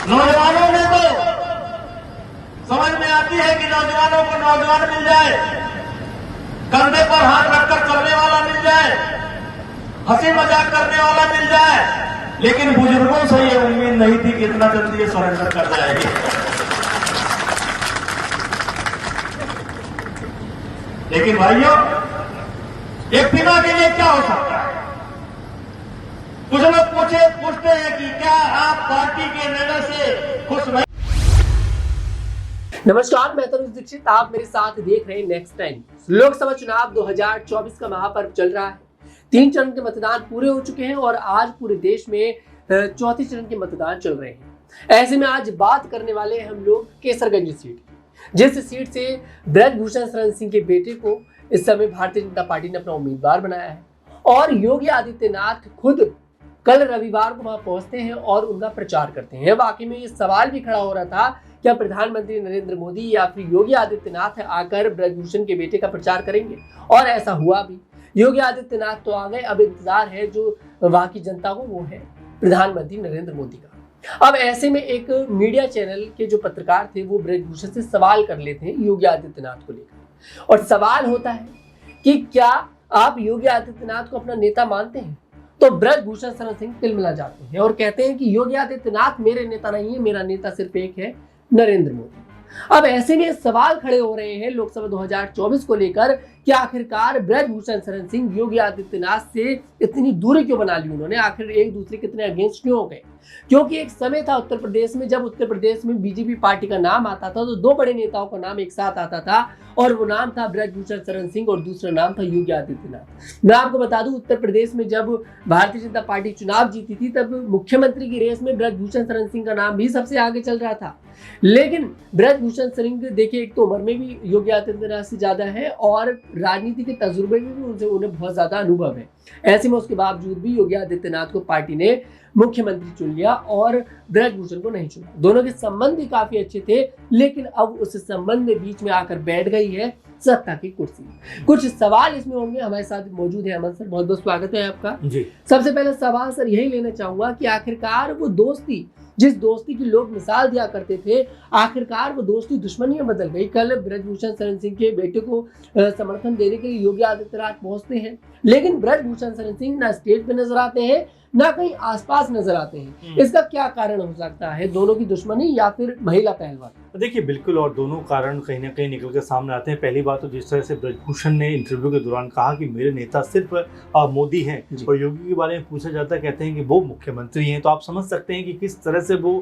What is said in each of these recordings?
नौजवानों ने तो समझ में आती है कि नौजवानों को नौजवान मिल जाए, कंधे पर हाथ रखकर चलने वाला मिल जाए, हंसी मजाक करने वाला मिल जाए, लेकिन बुजुर्गों से ये उम्मीद नहीं थी कि इतना जल्दी ये सरेंडर कर जाएगी। लेकिन भाइयों, एक पिता के लिए क्या हो सकता है? कुछ लोग पूछते हैं कि क्या आप पार्टी के निर्णय से खुश नहीं? नमस्कार, मैं तनुज दीक्षित, आप मेरे साथ देख रहे हैं नेक्स्ट टाइम। लोकसभा चुनाव 2024 का महापर्व चल रहा है। 3 चरण के मतदान पूरे हो चुके हैं और आज पूरे देश में चौथे चरण के मतदान चल रहे हैं। ऐसे में आज बात करने वाले हैं हम लोग केसरगंज सीट, जिस सीट से ब्रजभूषण शरण सिंह के बेटे को इस समय भारतीय जनता पार्टी ने अपना उम्मीदवार बनाया है और योगी आदित्यनाथ खुद कल रविवार को वहां पहुंचते हैं और उनका प्रचार करते हैं। वाकई में ये सवाल भी खड़ा हो रहा था, क्या प्रधानमंत्री नरेंद्र मोदी या फिर योगी आदित्यनाथ आकर ब्रजभूषण के बेटे का प्रचार करेंगे? और ऐसा हुआ भी। योगी आदित्यनाथ तो आ गए, अब इंतजार है जो वहां की जनता को, वो है प्रधानमंत्री नरेंद्र मोदी का। अब ऐसे में एक मीडिया चैनल के जो पत्रकार थे वो ब्रजभूषण से सवाल कर लेते हैं योगी आदित्यनाथ को लेकर, और सवाल होता है कि क्या आप योगी आदित्यनाथ को अपना नेता मानते हैं? तो ब्रजभूषण शरण सिंह तिलमिला जाते हैं और कहते हैं कि योगी आदित्यनाथ मेरे नेता नहीं है, मेरा नेता सिर्फ एक है, नरेंद्र मोदी। अब ऐसे में सवाल खड़े हो रहे हैं लोकसभा 2024 को लेकर कि आखिरकार ब्रजभूषण शरण सिंह योगी आदित्यनाथ से इतनी दूरी क्यों बना ली उन्होंने? आखिर एक दूसरे के इतने अगेंस्ट क्यों हो गए? क्योंकि एक समय था उत्तर प्रदेश में, जब उत्तर प्रदेश में बीजेपी पार्टी का नाम आता था तो 2 बड़े नेताओं का नाम एक साथ आता था और वो नाम था ब्रजभूषण शरण सिंह और दूसरा नाम था योगी आदित्यनाथ। मैं आपको बता दूं, उत्तर प्रदेश में जब भारतीय जनता पार्टी चुनाव जीती थी तब मुख्यमंत्री की रेस में ब्रजभूषण शरण सिंह का नाम भी सबसे आगे चल रहा था। लेकिन ब्रजभूषण सिंह देखिए, एक तो उम्र में भी योगी आदित्यनाथ से ज्यादा है और राजनीति के तजुर्बे में भी उन्हें बहुत ज्यादा अनुभव है। ऐसे में उसके बावजूद भी योगी आदित्यनाथ को पार्टी ने मुख्यमंत्री चुन लिया और ब्रजभूषण को नहीं चुना। दोनों के संबंध भी काफी अच्छे थे, लेकिन अब उस संबंध में बीच में आकर बैठ गई है सत्ता की कुर्सी। कुछ सवाल इसमें होंगे। हमारे साथ मौजूद है अमन सर, बहुत बहुत स्वागत है आपका जी। सबसे पहले सवाल सर यही लेना चाहूंगा कि आखिरकार वो दोस्ती, जिस दोस्ती की लोग मिसाल दिया करते थे, आखिरकार वो दोस्ती दुश्मनी में बदल गई। कल ब्रजभूषण शरण सिंह के बेटे को समर्थन देने के लिए योगी आदित्यनाथ पहुंचते हैं, लेकिन ब्रजभूषण शरण सिंह ना स्टेज पे नजर आते हैं ना कहीं आसपास नजर आते हैं। इसका क्या कारण हो सकता है? दोनों की दुश्मनी या फिर महिला पहलवान? देखिए, बिल्कुल, और दोनों कारण कहीं ना कहीं निकल के सामने आते हैं। पहली बात तो जिस तरह से ब्रजभूषण ने इंटरव्यू के दौरान कहा कि मेरे नेता सिर्फ मोदी हैं और योगी के बारे में पूछा जाता है, कहते हैं कि वो मुख्यमंत्री हैं। तो आप समझ सकते हैं कि किस तरह से वो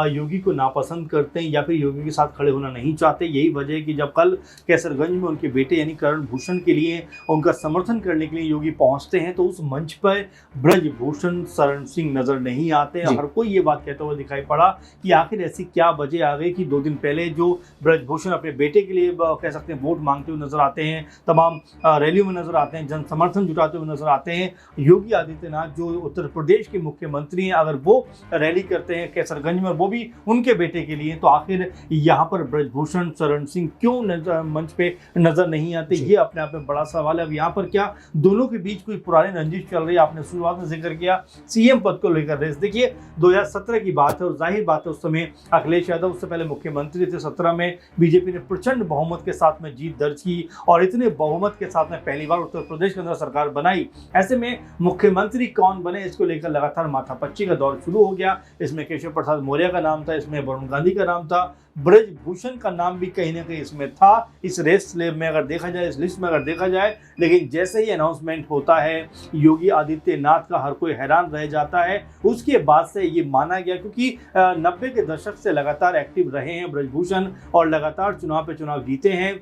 योगी को नापसंद करते हैं या फिर योगी के साथ खड़े होना नहीं चाहते। यही वजह है कि जब कल कैसरगंज में उनके बेटे यानी करण भूषण के लिए उनका समर्थन करने के लिए योगी पहुंचते हैं तो उस मंच पर ब्रजभूषण शरण सिंह नजर नहीं आते। हर कोई ये बात कहता हुआ दिखाई पड़ा कि आखिर ऐसी क्या वजह आ गई कि 2 दिन पहले जो ब्रजभूषण अपने बेटे के लिए कह सकते हैं वोट मांगते हुए नजर आते हैं, तमाम रैलियों में नजर आते हैं, जन समर्थन जुटाते हुए नजर आते हैं। योगी आदित्यनाथ जो उत्तर प्रदेश के मुख्यमंत्री हैं, अगर वो रैली करते हैं कैसरगंज में, वो भी उनके बेटे के लिए, तो आखिर यहाँ पर ब्रजभूषण शरण सिंह क्यों मंच पे नजर नहीं आते? ये अपने आप में बड़ा सवाल है। अब यहाँ पर क्या दोनों के बीच कोई पुरानी रंजिश चल रही है? आपने शुरुआत में जिक्र किया सीएम पद को लेकर रेस। देखिए, 2017 की बात है और जाहिर बात है उस समय अखिलेश यादव उससे पहले मुख्यमंत्री थे। 17 में बीजेपी ने प्रचंड बहुमत के साथ में जीत दर्ज की और इतने बहुमत के साथ में पहली बार उत्तर प्रदेश के अंदर सरकार बनाई। ऐसे में मुख्यमंत्री कौन बने, इसको लेकर लगातार माथापच्ची का दौर शुरू हो गया। इसमें केशव प्रसाद मौर्य का नाम था, इसमें वरुण गांधी का नाम था, ब्रजभूषण का नाम भी कहीं ना कहीं इसमें था, इस रेस में अगर देखा जाए, इस लिस्ट में अगर देखा जाए। लेकिन जैसे ही अनाउंसमेंट होता है योगी आदित्यनाथ का हर कोई हैरान रह जाता है। उसके बाद से ये माना गया, क्योंकि 90 के दशक से लगातार एक्टिव रहे हैं ब्रजभूषण और लगातार चुनाव पे चुनाव जीते हैं,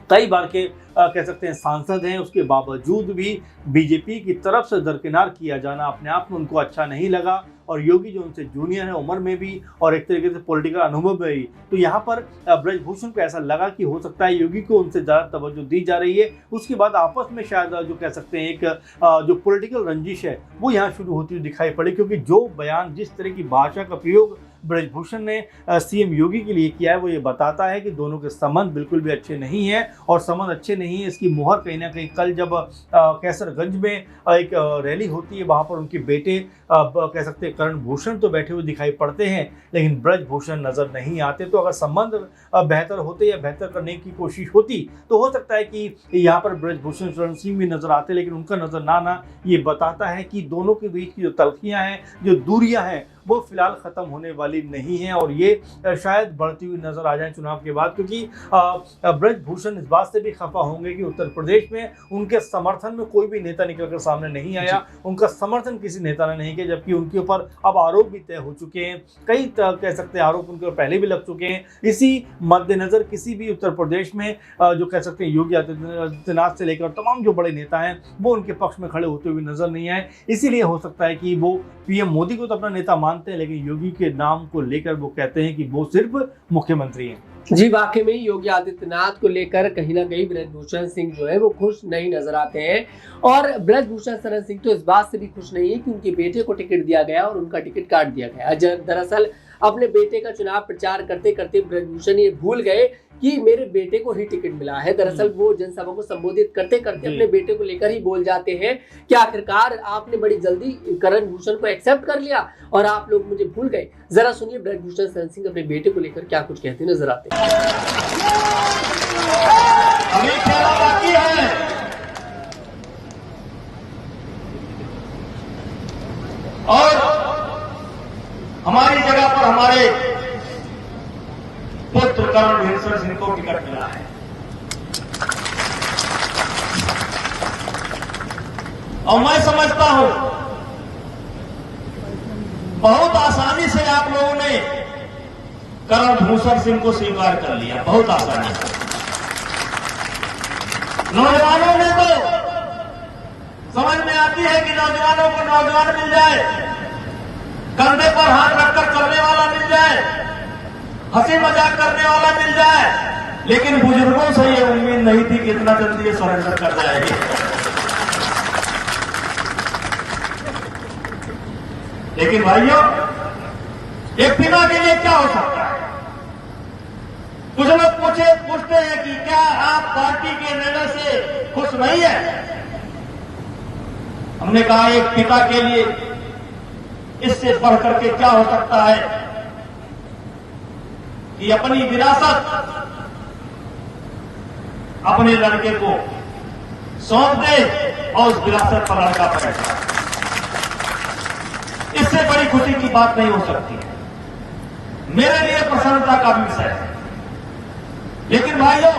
कई बार के कह सकते हैं सांसद हैं। उसके बावजूद भी बीजेपी की तरफ से दरकिनार किया जाना अपने आप में उनको अच्छा नहीं लगा और योगी जो उनसे जूनियर है उम्र में भी और एक तरीके से पॉलिटिकल अनुभव में भी, तो यहाँ पर ब्रजभूषण को ऐसा लगा कि हो सकता है योगी को उनसे ज़्यादा तवज्जो दी जा रही है। उसके बाद आपस में शायद जो कह सकते हैं एक जो पॉलिटिकल रंजिश है वो यहाँ शुरू होती हुई दिखाई पड़ी, क्योंकि जो बयान, जिस तरह की भाषा का प्रयोग ब्रजभूषण ने सीएम योगी के लिए किया है वो ये बताता है कि दोनों के संबंध बिल्कुल भी अच्छे नहीं है, और संबंध अच्छे नहीं है इसकी मुहर कहीं ना कहीं कल जब कैसरगंज में एक रैली होती है वहाँ पर उनके बेटे कह सकते हैं करण भूषण तो बैठे हुए दिखाई पड़ते हैं, लेकिन ब्रजभूषण नजर नहीं आते। तो अगर संबंध बेहतर होते या बेहतर करने की कोशिश होती तो हो सकता है कि यहाँ पर ब्रजभूषण शरण सिंह भी नजर आते, लेकिन उनका नजर ना आना ये बताता है कि दोनों के बीच की जो तलखियां हैं, जो दूरियां हैं, वो फिलहाल खत्म होने वाली नहीं है, और ये शायद बढ़ती हुई नजर आ जाए चुनाव के बाद, क्योंकि ब्रजभूषण इस बात से भी खफा होंगे कि उत्तर प्रदेश में उनके समर्थन में कोई भी नेता निकलकर सामने नहीं आया, उनका समर्थन किसी नेता ने नहीं किया, जबकि उनके ऊपर अब आरोप भी तय हो चुके हैं, कई कह सकते हैं आरोप उनके ऊपर पहले भी लग चुके हैं। इसी मद्देनजर किसी भी उत्तर प्रदेश में जो कह सकते हैं योगी आदित्यनाथ से लेकर तमाम जो बड़े नेता हैं वो उनके पक्ष में खड़े होते हुए नजर नहीं आए। इसीलिए हो सकता है कि वो पीएम मोदी को तो अपना नेता मानते हैं, लेकिन योगी के नाम को लेकर वो कहते हैं कि वो सिर्फ मुख्यमंत्री हैं। जी, वाकई में योगी आदित्यनाथ को लेकर कहीं ना कहीं ब्रजभूषण सिंह जो है वो खुश नहीं नजर आते हैं, और ब्रजभूषण शरण सिंह तो इस बात से भी खुश नहीं है कि उनके बेटे को टिकट दिया गया और उनका टिकट काट दिया गया। दरअसल अपने बेटे का चुनाव प्रचार करते करते ब्रजभूषण ये भूल गए कि मेरे बेटे को ही टिकट मिला है। दरअसल वो जनसभा को संबोधित करते करते अपने बेटे को लेकर ही बोल जाते हैं कि आखिरकार आपने बड़ी जल्दी करण भूषण को एक्सेप्ट कर लिया और आप लोग मुझे भूल गए। जरा सुनिए ब्रजभूषण शरण सिंह अपने बेटे को लेकर क्या कुछ कहते नजर आते हैं। अभी खेला बाकी है, और हमारी जगह पर हमारे पुत्र करण भूषण सिंह को टिकट मिला है, और मैं समझता हूं बहुत आसानी से आप लोगों ने करण भूषण सिंह को स्वीकार कर लिया, बहुत आसानी से। नौजवानों में तो समझ में आती है कि नौजवानों को नौजवान मिल जाए, कंधे पर हाथ रखकर चलने वाला मिल जाए, हंसी मजाक करने वाला मिल जाए, लेकिन बुजुर्गों से ये उम्मीद नहीं थी कि इतना जल्दी ये सरेंडर कर जाएगी। लेकिन भाइयों, एक पिता के लिए क्या हो सकता है? कुछ लोग पूछते हैं कि क्या आप पार्टी के निर्णय से खुश नहीं है? हमने कहा एक पिता के लिए इससे बढ़कर के क्या हो सकता है कि अपनी विरासत अपने लड़के को सौंप दे और उस विरासत पर लड़का बैठा। इससे बड़ी खुशी की बात नहीं हो सकती है। मेरे लिए प्रसन्नता का विषय है। लेकिन भाइयों,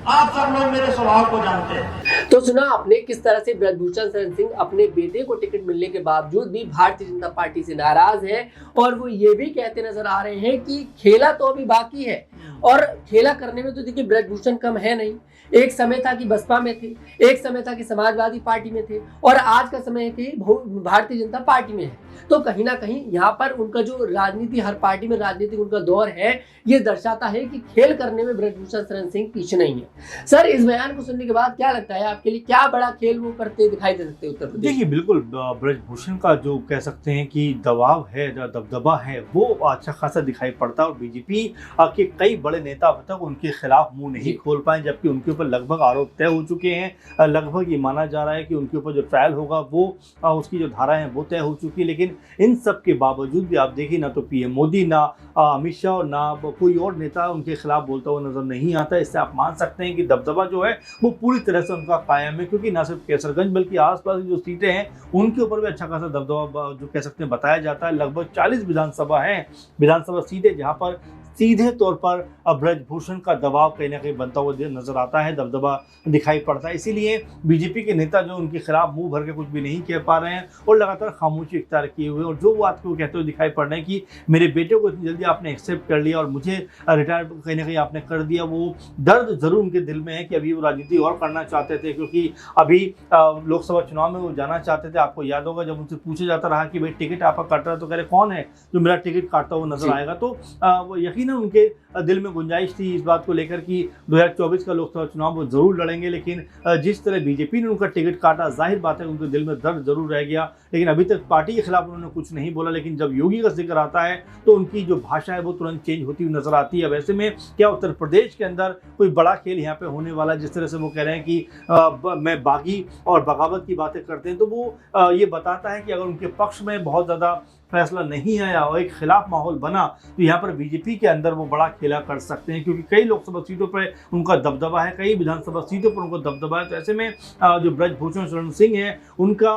आप सब लोग मेरे स्वभाव को जानते हैं। तो सुना आपने किस तरह से ब्रजभूषण शरण सिंह अपने बेटे को टिकट मिलने के बावजूद भी भारतीय जनता पार्टी से नाराज हैं, और वो ये भी कहते नजर आ रहे हैं कि खेला तो अभी बाकी है, और खेला करने में तो देखिए ब्रजभूषण कम है नहीं। एक समय था कि बसपा में थे, एक समय था कि समाजवादी पार्टी में थे, और आज का समय है कि भारतीय जनता पार्टी में है। तो कहीं ना कहीं यहाँ पर उनका जो राजनीति, हर पार्टी में राजनीतिक उनका दौर है, ये दर्शाता है कि खेल करने में ब्रजभूषण शरण सिंह पीछे नहीं है। सर, इस बयान को सुनने के बाद क्या लगता है आपके लिए, क्या बड़ा खेल वो करते दिखाई दे सकते हैं उत्तर प्रदेश? देखिए, बिल्कुल ब्रजभूषण का जो कह सकते हैं कि दबाव है, जो दबदबा है, वो अच्छा खासा दिखाई पड़ता है, और बीजेपी के कई बड़े नेता अब तक उनके खिलाफ मुंह नहीं खोल पाए, जबकि उनके ऊपर लगभग आरोप तय हो चुके हैं। लगभग ये माना जा रहा है कि उनके ऊपर जो ट्रायल होगा वो उसकी जो धाराएं हैं वो तय हो चुकी है। लेकिन इन सब के बावजूद भी आप देखिए, ना तो पीएम मोदी, ना अमित शाह, और ना कोई और नेता उनके खिलाफ बोलता हुआ नजर नहीं आता। इससे आप मान सकते हैं कि दबदबा जो है वो पूरी तरह से उनका कायम है, क्योंकि ना सिर्फ कैसरगंज बल्कि आसपास की जो सीटें हैं उनके ऊपर भी अच्छा खासा दबदबा जो कह सकते हैं बताया जाता है। लगभग 40 विधानसभा सीटें जहां पर सीधे तौर पर ब्रजभूषण का दबाव कहीं ना कहीं बनता हुआ नजर आता है, दबदबा दिखाई पड़ता है। इसीलिए बीजेपी के नेता जो उनके खिलाफ मुंह भर के कुछ भी नहीं कह पा रहे हैं, और लगातार खामोशी इख्तियार किए हुए, और जो बात को कहते हुए दिखाई पड़ रहे हैं कि मेरे बेटे को इतनी जल्दी आपने एक्सेप्ट कर लिया और मुझे रिटायर कहीं ना कहीं आपने कर दिया। वो दर्द जरूर उनके दिल में है कि अभी वो राजनीति और करना चाहते थे, क्योंकि अभी लोकसभा चुनाव में वो जाना चाहते थे। आपको याद होगा जब उनसे पूछा जाता रहा कि भाई टिकट आपका काट रहा है, तो कह रहे कौन है जो मेरा टिकट काटता हुआ नजर आएगा। तो वो यकीन यकीनन उनके दिल में गुंजाइश थी इस बात को लेकर कि 2024 का लोकसभा चुनाव वो जरूर लड़ेंगे, लेकिन जिस तरह बीजेपी ने उनका टिकट काटा, जाहिर बात है उनके दिल में दर्द जरूर रह गया। लेकिन अभी तक पार्टी के खिलाफ उन्होंने कुछ नहीं बोला, लेकिन जब योगी का जिक्र आता है तो उनकी जो भाषा है वो तुरंत चेंज होती हुई नजर आती है। वैसे में क्या उत्तर प्रदेश के अंदर कोई बड़ा खेल यहाँ पे होने वाला है? जिस तरह से वो कह रहे हैं कि मैं बागी और बगावत की बातें करते हैं, तो वो ये बताता है कि अगर उनके पक्ष में बहुत ज़्यादा फैसला नहीं आया और एक खिलाफ माहौल बना तो यहाँ पर बीजेपी के अंदर वो बड़ा खेला कर सकते हैं, क्योंकि कई लोकसभा सीटों पर उनका दबदबा है, कई विधानसभा सीटों पर उनका दबदबा है। तो ऐसे में जो ब्रजभूषण शरण सिंह है उनका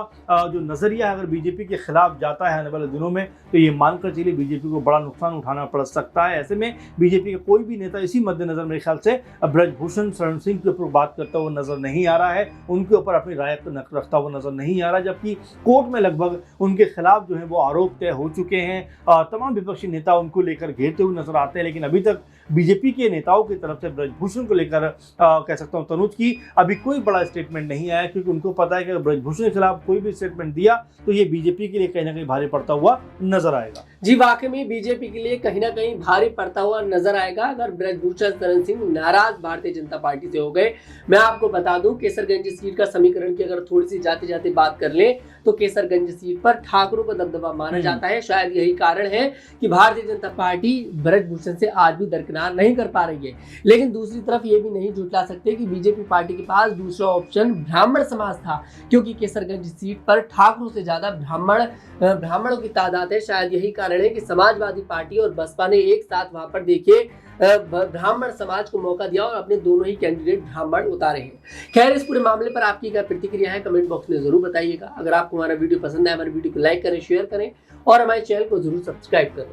जो नज़रिया अगर बीजेपी के खिलाफ जाता है आने वाले दिनों में, तो ये मानकर चलिए बीजेपी को बड़ा नुकसान उठाना पड़ सकता है। ऐसे में बीजेपी का कोई भी नेता इसी मद्देनजर मेरे ख्याल से ब्रजभूषण शरण सिंह के ऊपर बात करता हुआ नजर नहीं आ रहा है, उनके ऊपर अपनी राय रखता हुआ नजर नहीं आ रहा, जबकि कोर्ट में लगभग उनके खिलाफ जो है वो आरोप तय हो चुके हैं। तमाम विपक्षी नेता उनको लेकर घेरते हुए नजर आते हैं, लेकिन अभी तक बीजेपी के नेताओं की तरफ से ब्रजभूषण को लेकर कह सकता हूं तनुज की अभी कोई बड़ा स्टेटमेंट नहीं आया, क्योंकि उनको पता है कि अगर ब्रजभूषण के खिलाफ कोई भी स्टेटमेंट दिया तो ये बीजेपी के लिए कहीं ना कहीं भारी पड़ता हुआ नजर आएगा। जी वाकई में बीजेपी के लिए कहीं ना कहीं भारी पड़ता हुआ नजर आएगा अगर ब्रजभूषण शरण सिंह नाराज भारतीय जनता पार्टी से हो गए। मैं आपको बता दूं केसरगंज सीट का समीकरण की अगर थोड़ी सी जाते जाते बात कर लें तो केसरगंज सीट पर ठाकुरों का दबदबा माना जाता है। शायद यही कारण है कि भारतीय जनता पार्टी ब्रजभूषण से आज भी दरकिनार नहीं कर पा रही है। लेकिन दूसरी तरफ ये भी नहीं झुठला सकते कि बीजेपी पार्टी के पास दूसरा ऑप्शन ब्राह्मण समाज था, क्योंकि केसरगंज सीट पर ठाकुरों से ज्यादा ब्राह्मणों की तादाद है। शायद यही कारण है कि समाजवादी पार्टी और बसपा ने एक साथ वहां पर देखिए ब्राह्मण समाज को मौका दिया और अपने दोनों ही कैंडिडेट ब्राह्मण उतारे हैं। खैर, इस पूरे मामले पर आपकी क्या प्रतिक्रिया है कमेंट बॉक्स में जरूर बताइएगा। अगर आपको हमारा वीडियो पसंद है हमारे वीडियो को लाइक करें, शेयर करें और हमारे चैनल को जरूर सब्सक्राइब करें।